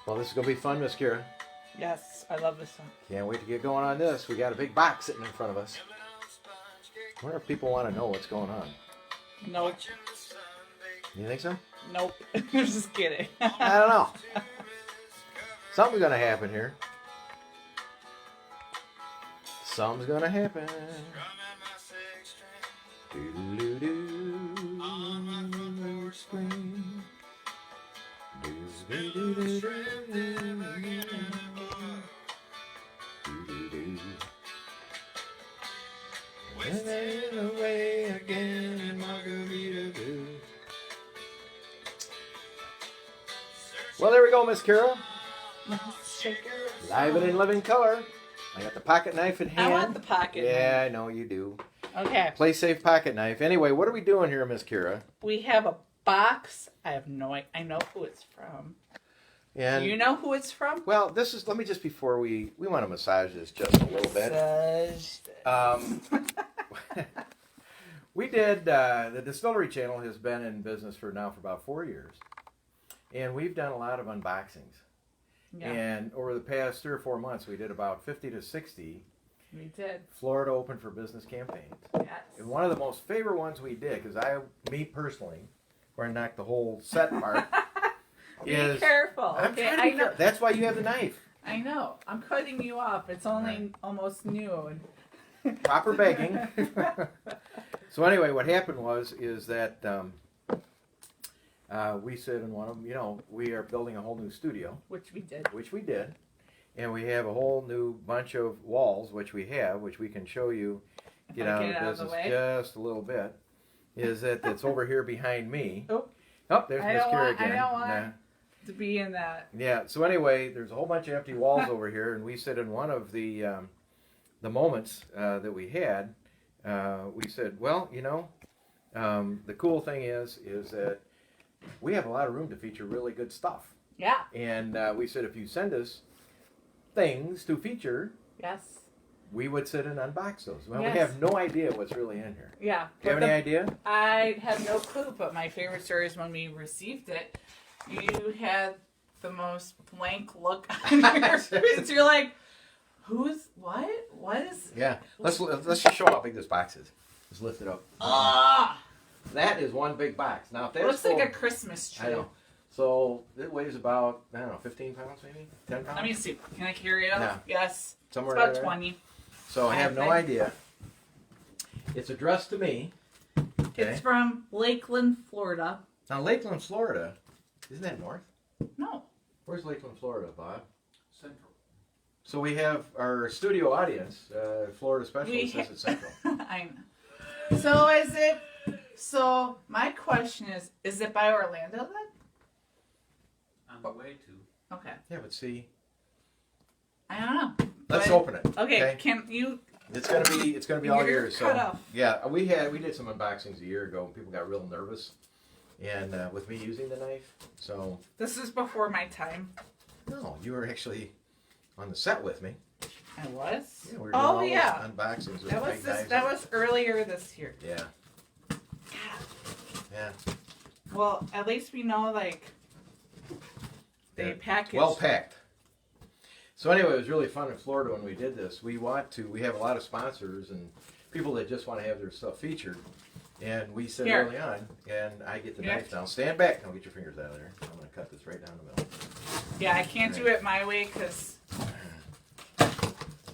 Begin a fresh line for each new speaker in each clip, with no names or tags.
Well, this is going to be fun, Miss Kira.
Yes, I love this one.
Can't wait to get going on this. We got a big box sitting in front of us. I wonder if people want to know what's going on.
Nope.
You think so?
Nope. I'm just kidding.
I don't know. Something's going to happen here. Something's going to happen. Do-do-do-do. Spring. Do-do-do-do-do. Away again, Margarita. Well, there we go, Miss Kira. Live and in living color. I got the pocket knife in hand.
I want the pocket knife.
Yeah, I know you do.
Okay.
Play safe pocket knife. Anyway, what are we doing here, Miss Kira?
We have a box. I have no idea. I know who it's from.
And
Do you know who it's from?
Well, this is. Let me just before we want to massage this just a little bit. We did. The Distillery Channel has been in business for about 4 years, and we've done a lot of unboxings.
Yeah.
And over the past 3 or 4 months, we did about 50 to 60.
We did.
Florida Open for Business campaigns.
Yes.
And one of the most favorite ones we did, because me personally, where I knocked the whole set apart.
Be careful. Okay, I know.
That's why you have the knife.
I know. I'm cutting you off. It's only almost noon.
Proper begging. So anyway, what happened is that we said in one of them, we are building a whole new studio.
Which we did.
And we have a whole new bunch of walls, which we can show you, get out of business just a little bit. Is that it's over here behind me. Oh, there's Miss Kira again.
I don't want to be in that.
Yeah, so anyway, there's a whole bunch of empty walls over here, and we said in one of the moments that we had, we said, well, the cool thing is that we have a lot of room to feature really good stuff.
Yeah.
And we said if you send us things to feature,
yes,
we would sit and unbox those. Well,
yes.
We have no idea what's really in here.
Yeah.
Do you have any idea?
I have no clue, but my favorite story is when we received it, you had the most blank look on your face. You're like, what? What is...
Yeah. Let's just show how big this box is. Just lift it up. That is one big box. Now, if that's
looks like a Christmas tree.
I know. So it weighs about, 15 pounds maybe? 10 pounds?
Let me see. Can I carry it up?
Yeah.
Yes.
Somewhere
it's about
there.
20.
So I have no idea. It's addressed to me. Okay.
It's from Lakeland, Florida.
Now, Lakeland, Florida, isn't that north?
No.
Where's Lakeland, Florida, Bob?
Central.
So we have our studio audience, Florida specialist, says it's central.
I know. So my question is it by Orlando then?
On the way to.
Okay.
Yeah, but see.
I don't know.
Let's open it.
Okay. Can you?
It's gonna be all yours.
Cut
So
off.
yeah, we did some unboxings a year ago. And people got real nervous, and with me using the knife. So
This is before my time.
no, you were actually on the set with me.
I was.
Yeah, we were doing all those
yeah.
unboxings with
That was
big knives.
that was earlier this year.
Yeah. Yeah.
Well, at least we know they package.
Well packed. So anyway, it was really fun in Florida when we did this. We have a lot of sponsors and people that just want to have their stuff featured. And we said early on, and I get the knife down. Stand back. Don't get your fingers out of there. I'm going to cut this right down the middle.
Yeah, I can't do it my way because...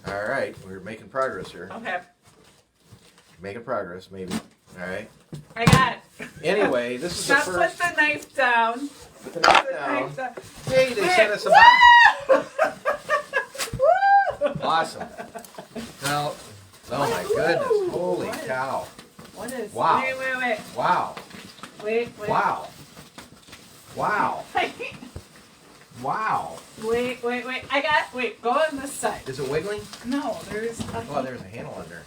All right, we're making progress here.
Okay.
Making progress, maybe. All right.
I got it.
Anyway, this is the first...
Put the knife down.
Put the knife down. Hey, they sent us a box. Awesome. Now, oh my goodness. Holy cow.
What is...
Wow.
Wait.
Wow.
Wait.
Wow. Wow. Wow.
Wait. Go on this side.
Is it wiggling?
No, there's...
Oh, there's a handle under.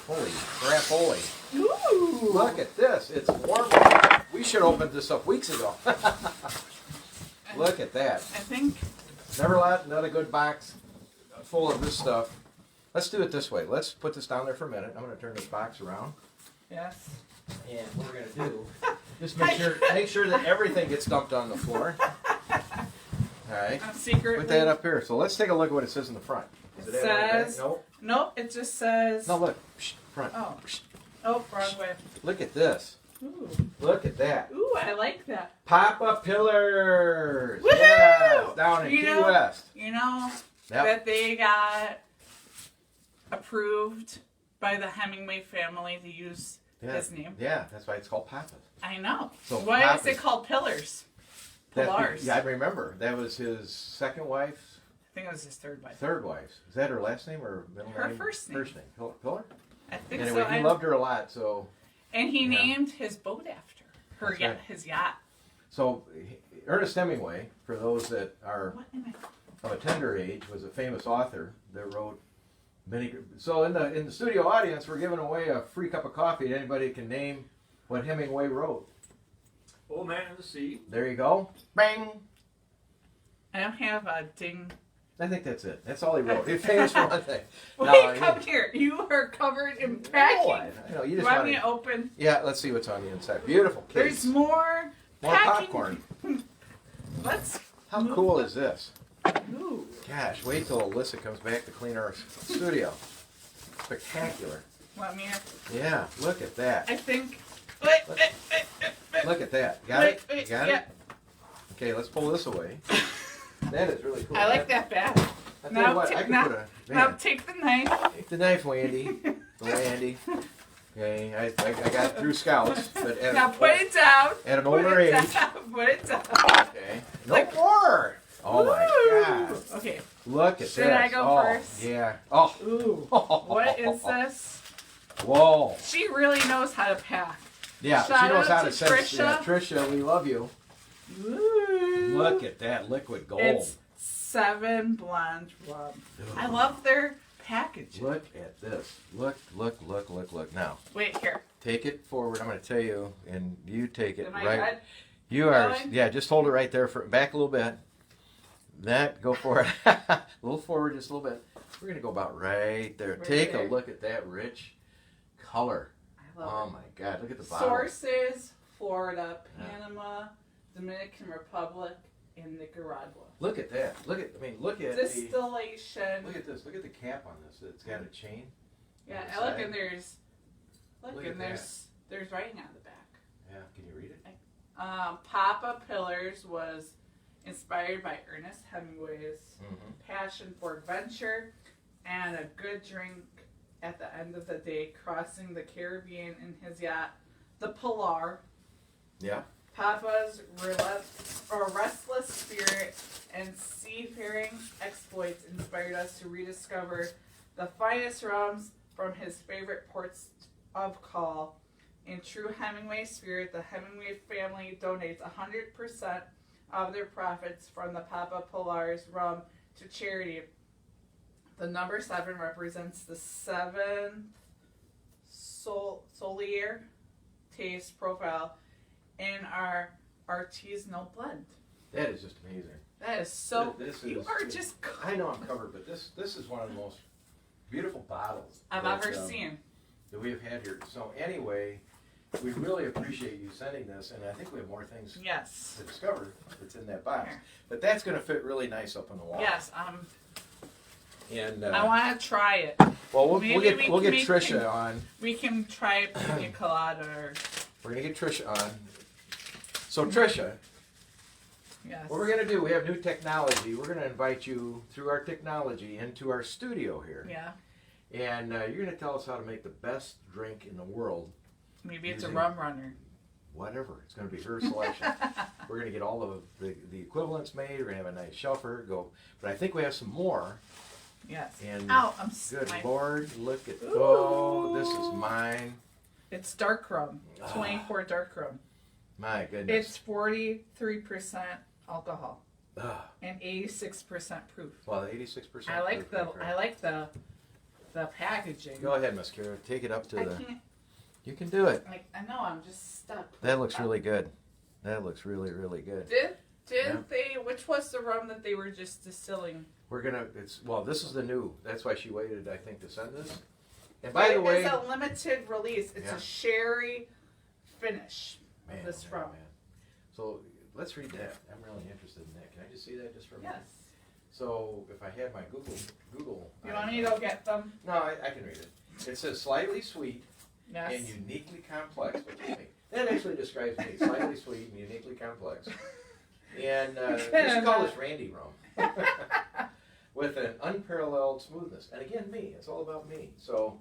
Holy crap, holy.
Ooh.
Look at this. It's warm. We should have opened this up weeks ago. Look at that.
I think...
Never let another good box full of this stuff. Let's do it this way. Let's put this down there for a minute. I'm going to turn this box around.
Yes.
And what we're going to do, just make sure that everything gets dumped on the floor. All right.
I'm secretly.
Put that up here. So let's take a look at what it says in the front.
It
Does have anything?
says.
Nope.
Nope. It just says.
No, look. Front.
Oh. Oh, wrong way.
Look at this.
Ooh.
Look at that.
Ooh, I like that.
Pop-up pillars.
Woohoo!
Yeah, down in
You
Key
know-
West.
You know
Yep.
that they got approved by the Hemingway family to use
Yeah.
his name.
Yeah, that's why it's called Papa.
I know.
So
Why
Pop
is it
is-
called Pillars? Pilars.
Yeah, I remember. That was his second wife,
I think it was his third wife.
third wife. Is that her last name or middle
Her
name?
first name.
First name. Pillar?
I think
Anyway,
so.
he loved her a lot, so...
And he
Yeah.
named his boat after her.
That's
Yeah,
right.
his yacht.
So, Ernest Hemingway, for those that are
What am I?
of a tender age, was a famous author that wrote many... So, in the studio audience, we're giving away a free cup of coffee to anybody who can name what Hemingway wrote.
Old Man in the Sea.
There you go. Bang!
I don't have a ding.
I think that's it. That's all he wrote. He's famous for one thing.
Wait,
No,
come here. You are covered in
No,
packing.
I know. You
You
just
want
want
me
to...
to open?
Yeah, let's see what's on the inside. Beautiful case.
There's more.
More
packing.
popcorn.
Let's.
How
move
cool
the-
is this?
Ooh.
Gosh, wait till Alyssa comes back to clean our studio. Spectacular.
Want me to?
Yeah, look at that.
I think. Wait,
Look at that. Got it?
wait,
Got
yeah.
it? Okay, let's pull this away. That is really cool.
I like that bag.
I tell you what, I could
now,
put a...
now
Man,
take the knife.
take the knife, Wandy. The Wandy. Okay, I got through scouts, but at,
Now put it down.
at an
Put
older
it
age.
down. Put it down.
Okay. No
Like-
more! Oh my
Woo.
God.
Okay.
Look at this.
Should I go
Oh,
first?
Yeah. Oh.
Ooh. What is this?
Whoa.
She really knows how to pack.
Yeah, she
Shout
knows
out
how
to
to sense.
Trisha.
Yeah, Trisha, we love you.
Ooh.
Look at that liquid gold.
It's 7 blonde rum. I love their packaging.
Look at this. Look. Now,
Wait, here.
take it forward. I'm going to tell you, and you take it
Am I
right.
good?
You are,
Going?
yeah, just hold it right there. Back a little bit. That, go for it. A little forward, just a little bit. We're going to go about right there.
Right
Take
there.
a look at that rich color.
I love
Oh
it.
my God, look at the bottle.
Sources: Florida,
Yeah.
Panama, Dominican Republic, and Nicaragua.
Look at that. Look at
Distillation.
Look at this. Look at the cap on this. It's got a chain.
Yeah,
on the
I look
side.
and there's
Look at
there's writing on the back.
Yeah, can you read it?
Papa Pillars was inspired by Ernest Hemingway's
Mm-hmm.
passion for adventure and a good drink at the end of the day, crossing the Caribbean in his yacht, the Pilar.
Yeah.
Papa's restless spirit and seafaring exploits inspired us to rediscover the finest rums from his favorite ports of call. In true Hemingway spirit, the Hemingway family donates 100% of their profits from the Papa Pilar's rum to charity. The number 7 represents the 7th Solier taste profile in our artisanal blend.
That is just amazing.
That is so.
This
You
is-
are just.
I know I'm covered, but this is one of the most beautiful bottles
I've
that,
ever seen.
that we have had here. So anyway, we really appreciate you sending this, and I think we have more things
Yes.
to discover that's in that box.
Here.
But that's going to fit really nice up on the wall.
Yes.
And
I want to try it.
well, we'll
Maybe
get
we
we'll
can
get
make
Trisha
things-
on.
We can try pina colada. Or,
We're gonna get Trisha on. So Trisha,
yes.
what we're gonna do? We have new technology. We're gonna invite you through our technology into our studio here,
Yeah.
and you're gonna tell us how to make the best drink in the world.
Maybe it's a
using-
rum runner.
Whatever, it's gonna be her selection. We're gonna get all of the equivalents made. We're gonna have a nice shelf for her to go. But I think we have some more.
Yes.
And
Ow!
good
my-
Lord, look at
Ooh.
oh, this is mine.
It's dark rum. 24 dark rum.
My goodness.
It's 43% alcohol
Ugh.
and 86% proof.
Well, 86%.
I like the packaging.
Go ahead, Miss Kara. Take it up to
I
the.
can't.
You can do it.
I know. I'm just stuck.
That looks really good. That looks really, really good.
Didn't they? Which was the rum that they were just distilling?
We're gonna. This is the new. That's why she waited, I think, to send this. And by the way,
it's a limited release. It's
Yeah.
a sherry finish.
man,
this
man,
rum.
man. So let's read that. I'm really interested in that. Can I just see that just for a minute?
Yes.
So if I had my Google.
You want me to go get them?
No, I can read it. It says slightly sweet
Yes.
and uniquely complex, which is me. That actually describes me. Slightly sweet and uniquely complex. And we should call this Randy rum. With an unparalleled smoothness. And again, me. It's all about me. So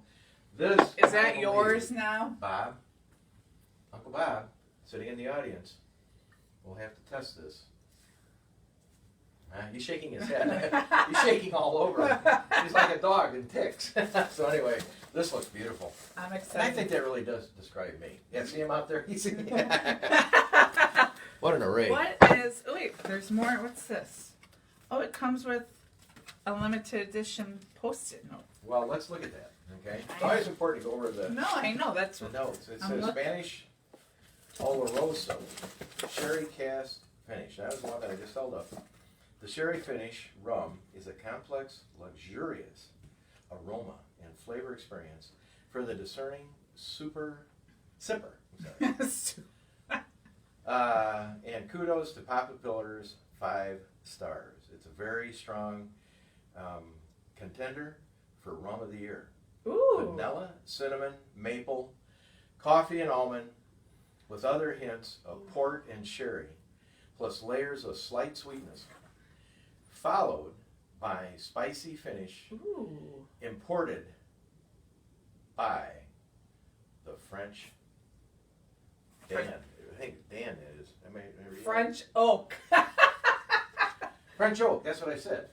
this
Is that yours now?
Bob, Uncle Bob, sitting in the audience, will have to test this. He's shaking his head. He's shaking all over him. He's like a dog in ticks. So anyway, this looks beautiful.
I'm
And
excited.
I think that really does describe me. Yeah, see him out there? He's what an array.
What is? Oh wait, there's more. What's this? Oh, it comes with a limited edition Post-it note.
Well, let's look at that. Okay, it's always important to go over the
No, I know that's
the notes. It
I'm
says
look-
Spanish Oloroso Sherry Cask Finish. That was the one that I just held up. The sherry finish rum is a complex, luxurious aroma and flavor experience for the discerning sipper. I'm sorry. And kudos to Papa Pilar's 5 stars. It's a very strong contender for rum of the year.
Ooh.
Vanilla, cinnamon, maple, coffee, and almond, with other hints of port and sherry, plus layers of slight sweetness, followed by spicy finish
Ooh.
imported by the French Dan. I think Dan is.
French oak.
French oak. That's what I said.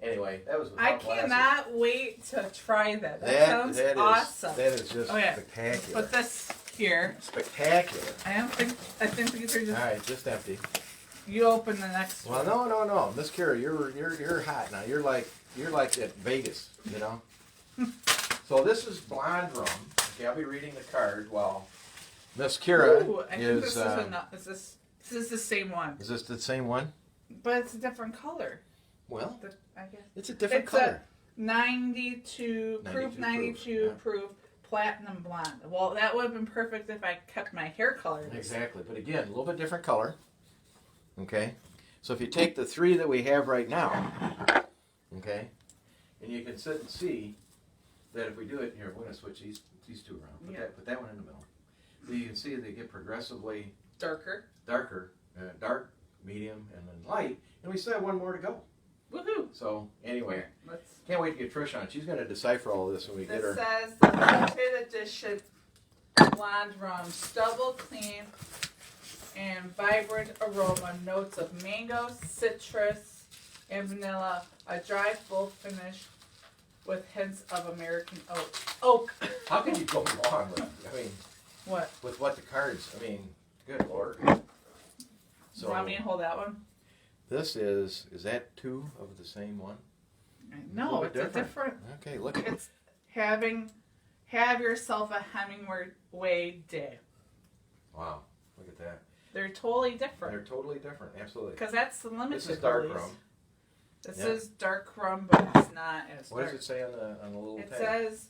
Anyway, that was.
I
without glasses.
cannot wait to try that. That sounds
that is-
awesome.
That is just
Oh, yeah.
spectacular.
Put this here.
Spectacular.
I think these are
All
just.
right, just empty.
You open the next
Well,
one.
no, Miss Kira, you're hot now. You're like at Vegas, you know. So this is blonde rum. Okay, I'll be reading the card while Miss Kira
Ooh, I think
is.
this is enough. This is the same one,
Is this the same one?
but it's a different color.
Well,
I guess.
it's a different
It's
color.
92 proof, 92
proof,
proof, platinum blonde. Well, that would have been perfect if I kept my hair color.
Exactly, but again, a little bit different color. Okay, so if you take the 3 that we have right now, okay, and you can sit and see that if we do it here, we're going to switch these 2 around. Put that one in the middle. So you can see they get progressively
Darker.
darker, dark, medium, and then light, and we still have one more to go.
Woohoo!
So anyway,
Here, let's.
can't wait to get Trish on. She's going to decipher all of this when we get
This
her.
says the limited edition blonde rum, stubble clean and vibrant aroma, notes of mango, citrus, and vanilla. A dry, full finish with hints of American oak.
How can you go wrong with? I mean,
What?
with what the cards? I mean, good lord. So
Want me to hold that one?
this is that 2 of the same one?
No,
little
it's
bit
a different.
Okay, look at
It's have yourself a Hemingway day.
Wow, look at that.
They're totally
They're
different
totally different, absolutely.
because that's the limited.
This is dark
release.
rum.
This
Yeah.
is dark rum, but it's not as
What
dark.
does it say on the little
It
tag?
says,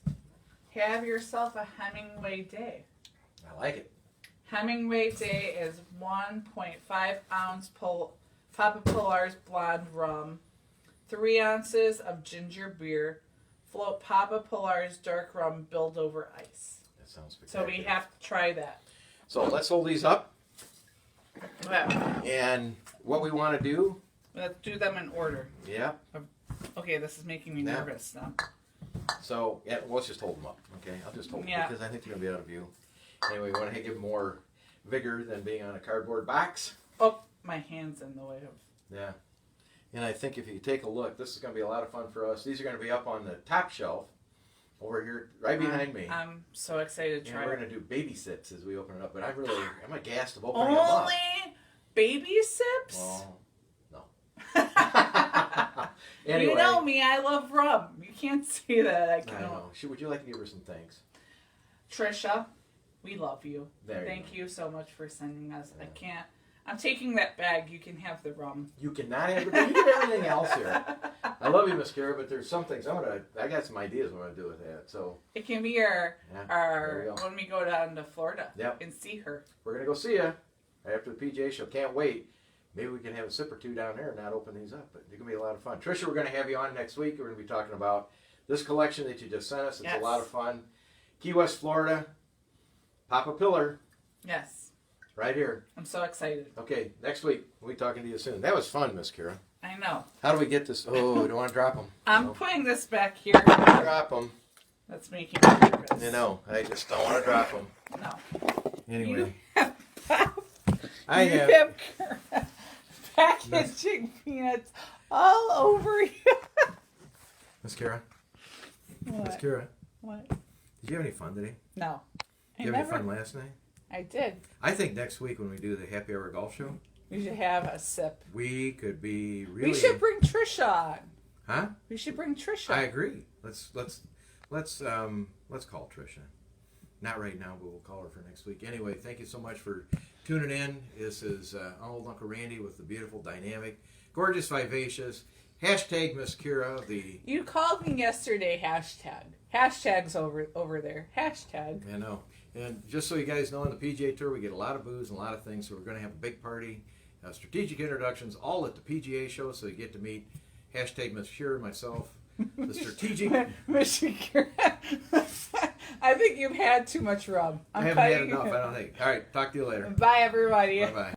"Have yourself a Hemingway day."
I like it.
Hemingway Day is 1.5 ounce Papa Pilar's blonde rum, 3 ounces of ginger beer, float Papa Pilar's dark rum, build over ice.
That sounds
So
spectacular.
we have to try that.
So let's hold these up,
Well,
and what we want to do,
let's do them in order.
yeah.
Okay, this is making me
Yeah.
nervous now.
So yeah, let's just hold them up, okay? I'll just hold them
Yeah.
because I think they're gonna be out of view. Anyway, we want to give them more vigor than being on a cardboard box.
Oh, my hand's in the way of.
Yeah. And I think if you take a look, this is going to be a lot of fun for us. These are going to be up on the top shelf over here, right behind me.
I'm so excited to
And
try
we're
it.
going to do baby sips as we open it up. But I'm aghast of opening them up.
Only baby sips?
Well, no. Anyway,
You know me, I love rum. You can't say that. I
I
can't.
know. Would you like to give her some thanks?
Trisha, we love you.
There
Thank
you
you so much for sending us.
Yeah.
I can't. I'm taking that bag. You can have the rum.
You cannot have you can have everything else here. I love you, Miss Kara, but there's some things I got some ideas what I'm gonna do with that. So
It can be our
yeah, there we go.
when we go down to Florida
Yep.
and see her.
We're gonna go see ya. right after the PGA show. Can't wait. Maybe we can have a sip or two down there and not open these up. But it's going to be a lot of fun. Tricia, we're going to have you on next week. We're going to be talking about this collection that you just sent us. It's
Yes.
a lot of fun. Key West, Florida. Papa Pilar.
Yes.
Right here.
I'm so excited.
Okay, next week we'll be talking to you soon. That was fun, Miss Kira.
I know.
How do we get this? Oh, we don't want to drop them.
I'm putting this back here.
Drop them.
That's making me nervous.
You know, I just don't want to drop them.
No.
Anyway,
I have packaging peanuts all over you.
Miss Kira. Miss
What?
Kira,
What?
did you have any fun today?
No.
Did you have any fun last night?
I did.
I think next week when we do the happy hour golf show,
We should have a sip.
we could be really.
We should bring Trisha on.
Huh?
We should bring Trisha.
I agree. Let's call Trisha. Not right now, but we'll call her for next week. Anyway, thank you so much for tuning in. This is old Uncle Randy with the beautiful, dynamic, gorgeous, vivacious hashtag Miss Kira.
You called me yesterday. Hashtag. Hashtag's over there. Hashtag.
I know. And just so you guys know, on the PGA Tour, we get a lot of booze and a lot of things. So we're going to have a big party, strategic introductions, all at the PGA show. So you get to meet hashtag Miss Kira, myself, the strategic.
Michigan. I think you've had too much rum.
I haven't had enough, I don't think. All right, talk to you later.
Bye, everybody.
Bye-bye.